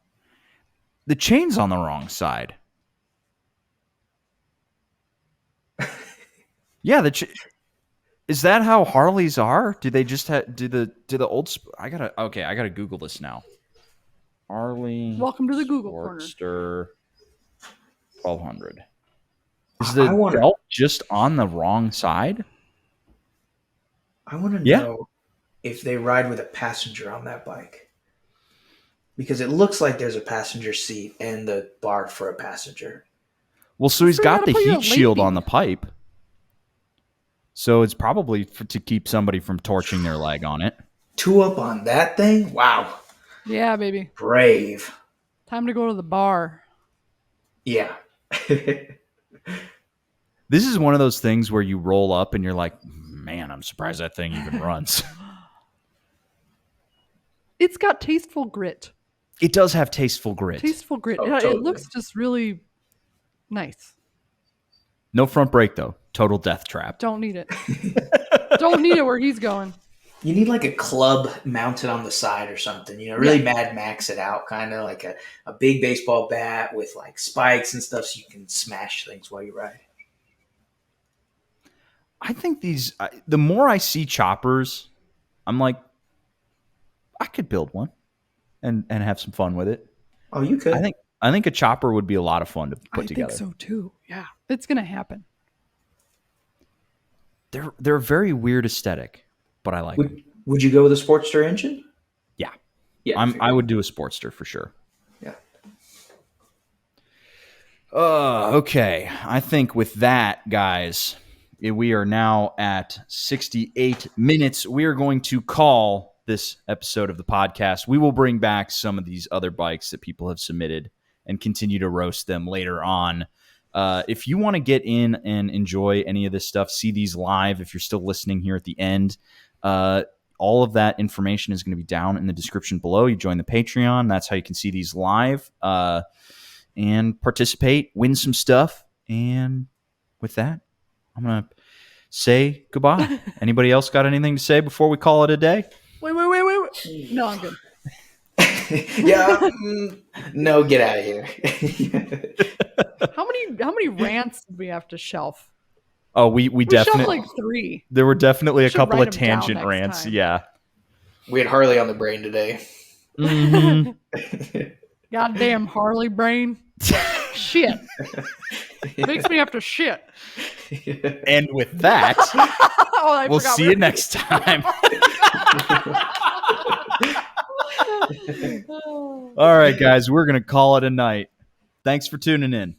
The chain's on the wrong side. Yeah, is that how Harleys are? Do they just do the old? I gotta Google this now. Harley. Welcome to the Google corner. Sportster 1200. Is the I wanna- belt just on the wrong side? I want to Yeah. know if they ride with a passenger on that bike. Because it looks like there's a passenger seat and the bar for a passenger. Well, so he's So you got gotta the put your heat shield late on the pipe. So it's probably to keep somebody from torching their leg on it. 2 up on that thing? Wow. Yeah, baby. Brave. Time to go to the bar. Yeah. This is one of those things where you roll up and you're like, man, I'm surprised that thing even runs. It's got tasteful grit. It does have tasteful grit. Tasteful grit. Oh, It totally. looks just really nice. No front brake, though. Total death trap. Don't need it. Don't need it where he's going. You need like a club mounted on the side or something, really Mad Max it out, kind of like a big baseball bat with like spikes and stuff so you can smash things while you ride. I think the more I see choppers, I'm like, I could build one and have some fun with it. Oh, you could. I think a chopper would be a lot of fun to put together. I think so too. Yeah, it's gonna happen. They're a very weird aesthetic, but I like them. Would you go with a Sportster engine? Yeah. Yeah. I would do a Sportster for sure. Yeah. Okay. I think with that, guys, we are now at 68 minutes. We are going to call this episode of the podcast. We will bring back some of these other bikes that people have submitted and continue to roast them later on. If you want to get in and enjoy any of this stuff, see these live, if you're still listening here at the end, all of that information is going to be down in the description below. You join the Patreon. That's how you can see these live and participate, win some stuff. And with that, I'm going to say goodbye. Anybody else got anything to say before we call it a day? Wait. No, I'm good. Yeah. No, get out of here. How many rants did we have to shelf? Oh, we Shelved definitely like 3. there were definitely a Should couple write of 'em down tangent next rants. time. Yeah. We had Harley on the brain today. Mm-hmm. Goddamn Harley brain. Shit. Makes me have to shit. And with that, Oh, I we'll forgot see we you were- next time. All right, guys, we're going to call it a night. Thanks for tuning in.